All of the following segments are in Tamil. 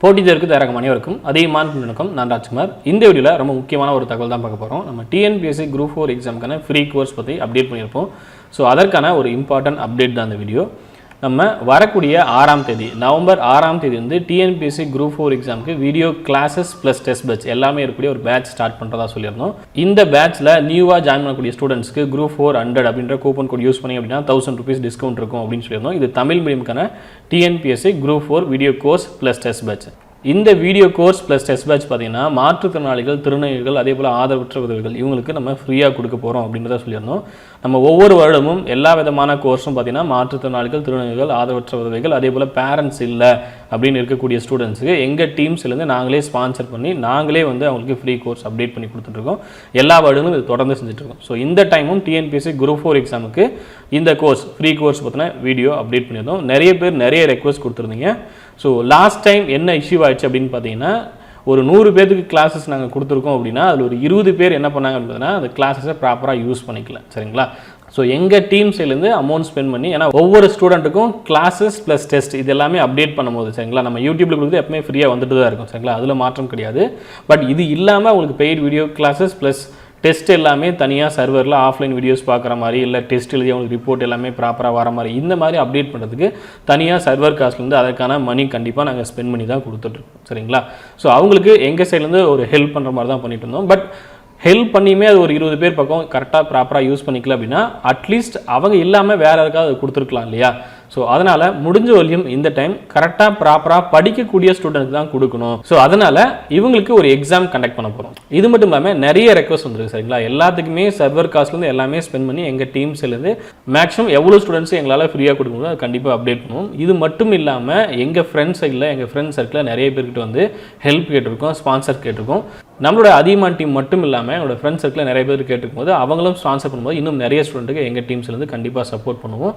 போட்டி தேர்வுக்கு தயாராகும் அனைவருக்கும் அதிகமான வணக்கம். நான் ராஜ்குமார். இந்த வீடியோவில் ரொம்ப முக்கியமான ஒரு தகவல் தான் பார்க்க போகிறோம். நம்ம TNPSC Group 4 எக்ஸாமுக்கான ஃப்ரீ கோர்ஸ் பற்றி அப்டேட் பண்ணியிருப்போம். ஸோ அதற்கான ஒரு இம்பார்ட்டன்ட் அப்டேட் தான் அந்த வீடியோ. நம்ம வரக்கூடிய 6ஆம் தேதி நவம்பர் 6ஆம் தேதி வந்து TNPSC Group 4 எக்ஸாமுக்கு video classes plus test batch எல்லாமே இருக்கக்கூடிய ஒரு பேட்ச் ஸ்டார்ட் பண்ணுறதா சொல்லியிருந்தோம். இந்த பேட்ச்சில் நியூவாக ஜாயின் பண்ணக்கூடிய ஸ்டூடெண்ட்ஸ்க்கு Group 400 அப்படின்ற கூப்பன் கோட் யூஸ் பண்ணி அப்படின்னா 1000 rupees டிஸ்கவுண்ட் இருக்கும் அப்படின்னு சொல்லியிருந்தோம். இது தமிழ் மீடியமுக்கான TNPSC Group 4 video course plus test batch. இந்த video course plus test batch பார்த்தீங்கன்னா மாற்றுத்திறனாளிகள், திருநங்கைகள், அதே போல் ஆதரவற்ற உதவிகள் இவங்களுக்கு நம்ம ஃப்ரீயாக கொடுக்க போகிறோம் அப்படின்றத சொல்லியிருந்தோம். நம்ம ஒவ்வொரு வருடமும் எல்லா விதமான கோர்ஸும் பார்த்தீங்கன்னா மாற்றுத்திறனாளிகள், திருநங்கைகள், ஆதரவற்ற உதவிகள், அதே போல் பேரண்ட்ஸ் இல்லை அப்படின்னு இருக்கக்கூடிய ஸ்டூடெண்ட்ஸுக்கு எங்கள் டீம்ஸ்லேருந்து நாங்களே ஸ்பான்சர் பண்ணி நாங்களே வந்து அவங்களுக்கு ஃப்ரீ கோர்ஸ் அப்டேட் பண்ணி கொடுத்துட்ருக்கோம். எல்லா வருடங்களும் இது தொடர்ந்து செஞ்சுட்ருக்கோம். ஸோ இந்த டைமும் TNPSC Group 4 எக்ஸாமுக்கு இந்த கோர்ஸ் ஃப்ரீ கோர்ஸ் பற்றின வீடியோ அப்டேட் பண்ணியிருந்தோம். நிறைய பேர் நிறைய ரெக்வஸ்ட் கொடுத்துருந்தீங்க. ஸோ லாஸ்ட் டைம் என்ன இஷ்யூ ஆயிடுச்சு அப்படின்னு பார்த்தீங்கன்னா, ஒரு 100 பேருக்கு கிளாஸஸ் நாங்கள் கொடுத்துருக்கோம் அப்படின்னா அதில் ஒரு 20 பேர் என்ன பண்ணாங்க அப்படின்னா அந்த கிளாஸஸை ப்ராப்பராக யூஸ் பண்ணிக்கல. சரிங்களா? ஸோ எங்கள் டீம் சைட்லேருந்து அமௌண்ட் ஸ்பெண்ட் பண்ணி, ஏன்னா ஒவ்வொரு ஸ்டூடெண்ட்டுக்கும் கிளாஸஸ் ப்ளஸ் டெஸ்ட் இது எல்லாமே அப்டேட் பண்ணும்போது சரிங்களா, நம்ம யூடியூப்ல கொடுத்து எப்பவுமே ஃப்ரீயாக வந்துட்டு தான் இருக்கும். சரிங்களா? அதில் மாற்றம் கிடையாது. பட் இது இல்லாமல் உங்களுக்கு paid video classes plus test எல்லாமே தனியாக சர்வரில் ஆஃப்லைன் வீடியோஸ் பார்க்குற மாதிரி, இல்லை டெஸ்ட் எழுதி அவங்களுக்கு ரிப்போர்ட் எல்லாமே ப்ராப்பராக வர மாதிரி, இந்த மாதிரி அப்டேட் பண்ணுறதுக்கு தனியாக சர்வர் காஸ்ட்லேருந்து அதற்கான மணி கண்டிப்பாக நாங்கள் ஸ்பெண்ட் பண்ணி தான் கொடுத்துட்ருக்கோம். சரிங்களா? ஸோ அவங்களுக்கு எங்கள் சைட்லேருந்து ஒரு ஹெல்ப் பண்ணுற மாதிரி தான் பண்ணிட்டு இருந்தோம். பட் ஹெல்ப் பண்ணியுமே அது ஒரு 20 பேர் பக்கம் கரெக்டாக ப்ராப்பராக யூஸ் பண்ணிக்கல அப்படின்னா அட்லீஸ்ட் அவங்க இல்லாமல் வேறு யாருக்காவது கொடுத்துருக்கலாம் இல்லையா? ஸோ அதனால் முடிஞ்ச வரையும் இந்த டைம் கரெக்டாக ப்ராப்பராக படிக்கக்கூடிய ஸ்டூடெண்ட்ஸ் தான் கொடுக்கணும். ஸோ அதனால் இவங்களுக்கு ஒரு எக்ஸாம் கண்டக்ட் பண்ண போகிறோம். இது மட்டும் இல்லாமல் நிறைய ரெக்வஸ்ட் வந்துருக்கு. சரிங்களா? எல்லாத்துக்குமே சர்வர் காஸ்ட்லேருந்து எல்லாமே ஸ்பெண்ட் பண்ணி எங்கள் டீம்ஸ்லேருந்து மேக்ஸிமம் எவ்வளோ ஸ்டூடெண்ட்ஸ் எங்களால் ஃப்ரீயாக கொடுக்கணும் அது கண்டிப்பாக அப்டேட் பண்ணுவோம். இது மட்டும் இல்லாமல் எங்கள் ஃப்ரெண்ட்ஸ் சைடில், எங்கள் ஃப்ரெண்ட்ஸ் சர்க்கிளில் நிறைய பேர்கிட்ட வந்து ஹெல்ப் கேட்டிருக்கோம், ஸ்பான்சர் கேட்டிருக்கோம். நம்மளோட அதியமான் டீம் மட்டும் இல்லாமல் என்னோட ஃப்ரெண்ட்ஸ் சர்க்கிளில் நிறைய பேர் கேட்டுக்கும் போது அவங்களும் ஸ்பான்சர் பண்ணும்போது இன்னும் நிறைய ஸ்டூடெண்ட்டுக்கு எங்கள் டீம்ஸ்லேருந்து கண்டிப்பாக சப்போர்ட் பண்ணுவோம்.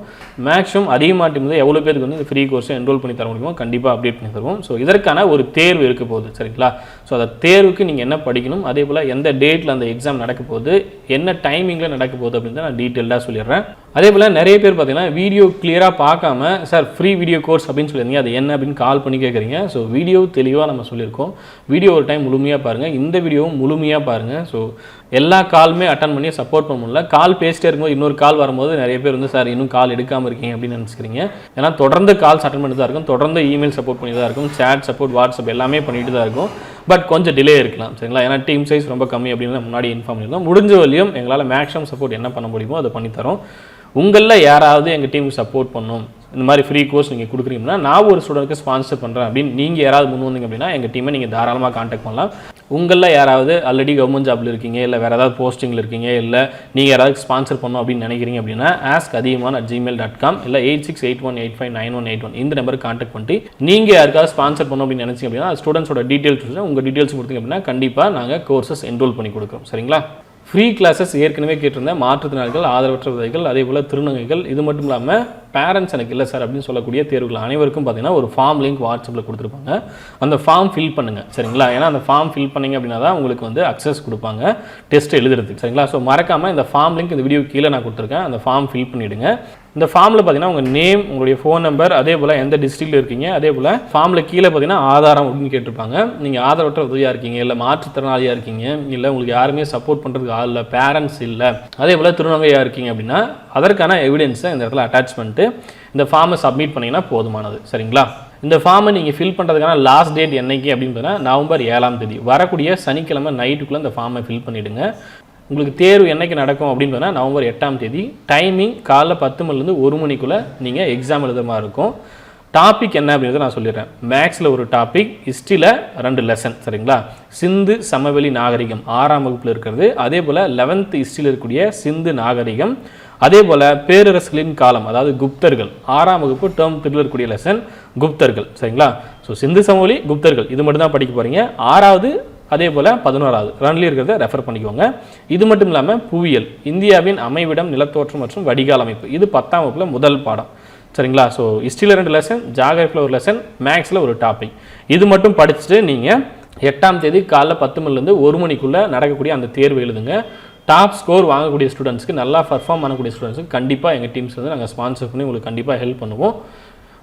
மேக்ஸிமம் அதியமான் டீம் வந்து எவ்வளோ பேருக்கு வந்து ஃப்ரீ கோர்ஸை என்ரோல் பண்ணி தர முடியுமோ கண்டிப்பாக அப்டேட் பண்ணி தருவோம். ஸோ இதற்கான ஒரு தேர்வு இருக்க போகுது. சரிங்களா? ஸோ அந்த தேர்வுக்கு நீங்கள் என்ன படிக்கணும், அதே போல் எந்த டேட்டில் அந்த எக்ஸாம் நடக்க போகுது, என்ன டைமிங்கில் நடக்க போகுது அப்படின்னு நான் டீட்டெயிலாக சொல்லிடுறேன். அதே போல் நிறைய பேர் பார்த்தீங்கன்னா வீடியோ கிளியராக பார்க்காம சார் ஃப்ரீ வீடியோ கோர்ஸ் அப்படின்னு சொல்லியிருந்தீங்க, அது என்ன அப்படின்னு கால் பண்ணி கேட்குறீங்க. ஸோ வீடியோ தெளிவாக நம்ம சொல்லியிருக்கோம். வீடியோ ஒரு டைம் முழுமையாக பாருங்கள், இந்த வீடியோவும் முழுமையாக பாருங்கள். ஸோ எல்லா காலுமே அட்டன் பண்ணி சப்போர்ட் பண்ண முடியல. கால் பேசிட்டே இருக்கும்போது இன்னொரு கால் வரும்போது நிறைய பேர் வந்து சார் இன்னும் கால் எடுக்காமல் இருக்கீங்க அப்படின்னு நினச்சிக்கிறீங்க. ஏன்னா தொடர்ந்து கால்ஸ் அட்டன் பண்ணி தான் இருக்கும், தொடர்ந்து இமெயில் சப்போர்ட் பண்ணி தான் இருக்கும், சேட் சப்போர்ட், வாட்ஸ்அப் எல்லாமே பண்ணிட்டு தான் இருக்கும். பட் கொஞ்சம் டிலே இருக்கலாம். சரிங்களா? ஏன்னா டீம் சைஸ் ரொம்ப கம்மி அப்படின்னு முன்னாடி இன்ஃபார்ம் பண்ணியிருந்தோம். முடிஞ்ச வரையும் எங்களால் மேக்ஸிமம் சப்போர்ட் என்ன பண்ண முடியுமோ அதை பண்ணித்தரோம். உங்களில் யாராவது எங்கள் டீமுக்கு சப்போர்ட் பண்ணணும், இந்த மாதிரி ஃப்ரீ கோர்ஸ் நீங்கள் கொடுக்குறீங்கன்னா நான் ஒரு ஸ்டூடெண்ட்க்கு ஸ்பான்சர் பண்ணுறேன் அப்படின்னு நீங்கள் யாராவது முன் வந்தீங்க அப்படின்னா எங்கள் டீமை நீங்கள் தாராளமாக கான்டாக்ட் பண்ணலாம். உங்களில் யாராவது ஆல்ரெடி கவர்மெண்ட் ஜாபில் இருக்கீங்க, இல்லை வேறு ஏதாவது போஸ்டிங்கில் இருக்கீங்க, இல்லை நீங்கள் யாராவது ஸ்பான்சர் பண்ணணும் அப்படின்னு நினைக்கிறீங்க அப்படின்னா askadiyaman@gmail.com இல்லை 8681859181 இந்த நம்பருக்கு கான்டாக்ட் பண்ணிட்டு நீங்கள் யாருக்காவது ஸ்பான்சர் பண்ணணும் அப்படின்னு நினச்சிங்க அப்படின்னா ஸ்டூடெண்ட்ஸோட டீட்டெயில்ஸ் உங்கள் டீட்டெயில்ஸ் கொடுத்தீங்க அப்படின்னா கண்டிப்பாக நாங்கள் கோர்சஸ் என்ரோல் பண்ணி கொடுக்குறோம். சரிங்களா? ஃப்ரீ கிளாஸஸ் ஏற்கனவே கேட்டிருந்தேன். மாற்றுத்திறனாளிகள், ஆதரவற்ற உதவிகள், அதே போல் திருநங்கைகள், இது மட்டும் இல்லாமல் பேரண்ட்ஸ் எனக்கு இல்லை சார் அப்படின்னு சொல்லக்கூடிய தேர்வுகள் அனைவருக்கும் பார்த்தீங்கன்னா ஒரு ஃபார்ம் லிங்க் வாட்ஸ்அப்பில் கொடுத்துருப்பாங்க. அந்த ஃபார்ம் ஃபில் பண்ணுங்கள். சரிங்களா? ஏன்னா அந்த ஃபார்ம் ஃபில் பண்ணிங்க அப்படின்னா தான் உங்களுக்கு வந்து அக்சஸ் கொடுப்பாங்க டெஸ்ட் எழுதுறதுக்கு. சரிங்களா? ஸோ மறக்காமல் இந்த ஃபார்ம் லிங்க் இந்த வீடியோ கீழே நான் கொடுத்துருக்கேன். அந்த ஃபார்ம் ஃபில் பண்ணிவிடுங்க. இந்த ஃபார்மில் பார்த்தீங்கன்னா உங்கள் நேம், உங்களுடைய ஃபோன் நம்பர், அதே போல் எந்த டிஸ்ட்ரிக்டில் இருக்கீங்க, அதே போல் ஃபார்மில் கீழே பார்த்தீங்கன்னா ஆதாரம் அப்படின்னு கேட்டிருப்பாங்க. நீங்கள் ஆதரவற்ற உதவியாக இருக்கீங்க, இல்லை மாற்றுத்திறனாளியாக இருக்கீங்க, இல்லை உங்களுக்கு யாருமே சப்போர்ட் பண்ணுறதுக்கு ஆள் இல்லை, பேரண்ட்ஸ் இல்லை, அதே போல் திருநங்கையாக இருக்கீங்க அப்படின்னா அதற்கான எவிடன்ஸை இந்த இடத்துல அட்டாச் பண்ணிட்டு இந்த ஃபார்மை சப்மிட் பண்ணிங்கன்னா போதுமானது. சரிங்களா? இந்த ஃபார்மை நீங்கள் ஃபில் பண்ணுறதுக்கான லாஸ்ட் டேட் என்னைக்கு அப்படின்னு பார்த்தீங்கன்னா நவம்பர் 7ஆம் தேதி வரக்கூடிய சனிக்கிழமை நைட்டுக்குள்ளே இந்த ஃபார்மை ஃபில் பண்ணிவிடுங்க. உங்களுக்கு தேர்வு என்னைக்கு நடக்கும் அப்படின்னு பார்த்தீங்கன்னா நவம்பர் 8ஆம் தேதி. டைமிங் காலைல 10 மணிலேருந்து 1 மணிக்குள்ளே நீங்கள் எக்ஸாம் எழுதுற மாதிரி இருக்கும். டாபிக் என்ன அப்படின்றத நான் சொல்லிடுறேன். மேக்ஸில் ஒரு டாபிக், ஹிஸ்ட்ரியில் 2 லெசன். சரிங்களா? சிந்து சமவெளி நாகரிகம் 6ஆம் வகுப்பில் இருக்கிறது, அதே போல் 11th ஹிஸ்ட்ரியில் இருக்கக்கூடிய சிந்து நாகரிகம், அதே போல் பேரரசுகளின் காலம் அதாவது குப்தர்கள் 6ஆம் வகுப்பு டேர்ம் 3 இருக்கக்கூடிய லெசன் குப்தர்கள். சரிங்களா? ஸோ சிந்து சமவெளி, குப்தர்கள் இது மட்டும் தான் படிக்க போகிறீங்க. 6வது அதே போல் 11வது ரன்லி இருக்கிறத ரெஃபர் பண்ணிக்கோங்க. இது மட்டும் இல்லாமல் புவியியல், இந்தியாவின் அமைவிடம், நிலத்தோற்றம் மற்றும் வடிகால் அமைப்பு இது 10ஆம் வகுப்பில் முதல் பாடம். சரிங்களா? ஸோ ஹிஸ்ட்ரியில் 2 லெசன், ஜாகிரஃபியில் ஒரு லெசன், மேக்ஸில் ஒரு டாபிக். இது மட்டும் படிச்சுட்டு நீங்கள் 8ஆம் தேதி காலைல 10 மணிலேருந்து 1 மணிக்குள்ளே நடக்கக்கூடிய அந்த தேர்வு எழுதுங்க. டாப் ஸ்கோர் வாங்கக்கூடிய ஸ்டூடெண்ட்ஸ்க்கு, நல்லா பர்ஃபார்ம் பண்ணக்கூடிய ஸ்டூடெண்ட்ஸ்க்கு கண்டிப்பாக எங்கள் டீம்ஸ் வந்து நாங்கள் ஸ்பான்சர் பண்ணி உங்களுக்கு கண்டிப்பாக ஹெல்ப் பண்ணுவோம்.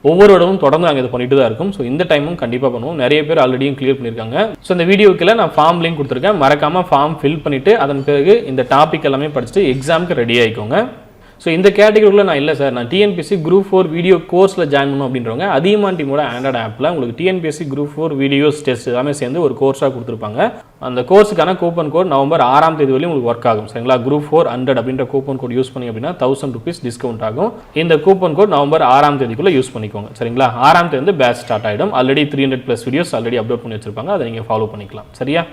ஒவ்வொரு இடமும் தொடர்ந்து நாங்கள் இது பண்ணிட்டு தான் இருக்கும். ஸோ இந்த டைமும் கண்டிப்பாக பண்ணுவோம். நிறைய பேர் ஆல்ரெடியும் கிளியர் பண்ணியிருக்காங்க. ஸோ இந்த வீடியோக்குள்ள நான் ஃபார்ம் லிங்க் கொடுத்துருக்கேன். மறக்காமல் ஃபார்ம் ஃபில் பண்ணிவிட்டு அதன் பிறகு இந்த டாபிக் எல்லாமே படிச்சுட்டு எக்ஸாமுக்கு ரெடி ஆகிக்கோங்க. ஸோ இந்த கேட்டகரிக்குள்ள நான் இல்லை சார், நான் டிஎன்பிஎஸ்சி குரூப் 4 வீடியோ கோர்ஸில் ஜாயின் பண்ணணும் அப்படின்றவங்க அதியமான் டீமோட ஆண்ட்ராய்ட் ஆப்பில் உங்களுக்கு டிஎன்பிஎஸ்சி குரூப் 4 வீடியோஸ் டெஸ்ட் எல்லாமே சேர்ந்து ஒரு கோர்ஸாக கொடுத்துருப்பாங்க. அந்த கோர்ஸுக்கான கூப்பன் கோட் நவம்பர் 6ஆம் தேதி வரையும் உங்களுக்கு ஒர்க் ஆகும். சரிங்களா? குரூப் 400 அப்படின்ற கூப்பன் கோட் யூஸ் பண்ணி அப்படின்னா 1000 rupees டிஸ்கவுண்ட் ஆகும். இந்த கூப்பன் கோட் நவம்பர் 6ஆம் தேதிக்குள்ளே யூஸ் பண்ணிக்கோங்க. சரிங்களா? 6ஆம் தேதி வந்து பேட்ச் ஸ்டார்ட் ஆகிடும். ஆல்ரெடி 300+ வீடியோஸ் ஆல்ரெடி அப்லோட் பண்ணி வச்சிருப்பாங்க. அதை நீங்கள் ஃபாலோ பண்ணிக்கலாம். சரியா?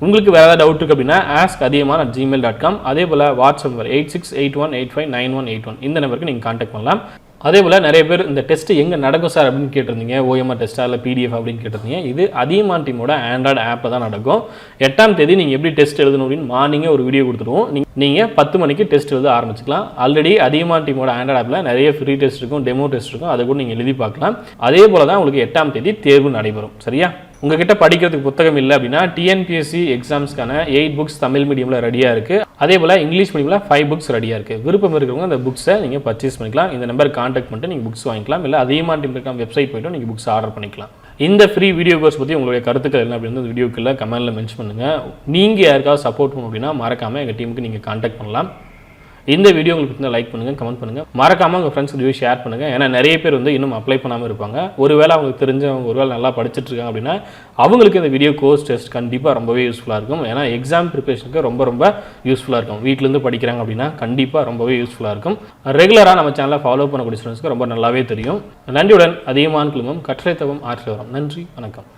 உங்களுக்கு வேறு ஏதாவது டவுட் இருக்குது அப்படின்னா askadiyaman@gmail.com. அதே போல் வாட்ஸ்அப் நம்பர் 8681859181 இந்த நம்பருக்கு நீங்கள் கான்டாக்ட் பண்ணலாம். அதே போல் நிறைய பேர் இந்த டெஸ்ட் எங்கே நடக்கும் சார் அப்படின்னு கேட்டிருந்தீங்க. ஓஎம்ஆர் டெஸ்ட்டா இல்லை பிடிஎஃப் அப்படின்னு கேட்டிருந்தீங்க. இது அதியமான் டீமோட ஆண்ட்ராய்டு ஆப்பில் தான் நடக்கும். 8ஆம் தேதி நீங்கள் எப்படி டெஸ்ட் எழுதணும் அப்படின்னு மார்னிங்கே ஒரு வீடியோ கொடுத்துருவோம். நீங்கள் 10 மணிக்கு டெஸ்ட் எழுத ஆரம்பிச்சிக்கலாம். ஆல்ரெடி அதியமான் டீமோட ஆண்ட்ராய்டு ஆப்பில் நிறைய ஃப்ரீ டெஸ்ட் இருக்கும், டெமோ டெஸ்ட் இருக்கும். அதை கூட நீங்கள் எழுதி பார்க்கலாம். அதே போல் தான் உங்களுக்கு 8ஆம் தேதி தேர்வு நடைபெறும். சரியா? உங்ககிட்ட படிக்கிறதுக்கு புத்தகம் இல்லை அப்படின்னா டிஎன்பிஎஸ்சி எக்ஸாம்ஸ்க்கான 8 புக்ஸ் தமிழ் மீடியமில் ரெடியாக இருக்குது. அதே போல் இங்கிலீஷ் மீடியமில் 5 புக்ஸ் ரெடியாக இருக்குது. விருப்பம் இருக்கிறவங்க அந்த புக்ஸை நீங்கள் பர்ச்சேஸ் பண்ணிக்கலாம். இந்த நம்பர் கான்டாக்ட் பண்ணிட்டு நீங்கள் புக்ஸ் வாங்கிக்கலாம். இல்லை அதியமான் டீம் வெப்சைட் போய்ட்டு நீங்கள் புக்ஸ் ஆர்டர் பண்ணிக்கலாம். இந்த ஃப்ரீ வீடியோ கோர்ஸ் பற்றி உங்களுடைய கருத்துக்கள் என்ன அப்படின்னு இந்த வீடியோக்குள்ள கமெண்ட்டில் மென்ஷன் பண்ணுங்கள். நீங்கள் யாருக்காவது சப்போர்ட் பண்ணணும் அப்படின்னா மறக்காமல் எங்கள் டீமுக்கு நீங்கள் கான்டாக்ட் பண்ணலாம். இந்த வீடியோ உங்களுக்கு பிடிச்சா லைக் பண்ணுங்கள், கமெண்ட் பண்ணுங்கள். மறக்காமல் உங்கள் ஃப்ரெண்ட்ஸ் வீடியோ ஷேர் பண்ணுங்கள். ஏன்னா நிறைய பேர் வந்து இன்னும் அப்ளை பண்ணாமல் இருப்பாங்க. ஒருவேளை அவங்களுக்கு தெரிஞ்சவங்க ஒருவேளை நல்லா படிச்சுட்டு இருக்காங்க அப்படின்னா அவங்களுக்கு இந்த வீடியோ கோர்ஸ் டெஸ்ட் கண்டிப்பாக ரொம்பவே யூஸ்ஃபுல்லாக இருக்கும். ஏன்னா எக்ஸாம் ப்ரிப்பரேஷனுக்கு ரொம்ப யூஸ்ஃபுல்லாக இருக்கும். வீட்டிலேருந்து படிக்கிறாங்க அப்படின்னா கண்டிப்பாக ரொம்பவே யூஸ்ஃபுல்லாக இருக்கும். ரெகுலராக நம்ம சேனலை ஃபாலோ பண்ணக்கூடிய ஸ்டூடெண்ட்ஸ்க்கு ரொம்ப நல்லாவே தெரியும். நன்றியுடன் அதியமான் குழுமம் கற்றை தவம் ஆற்றி வரும். நன்றி, வணக்கம்.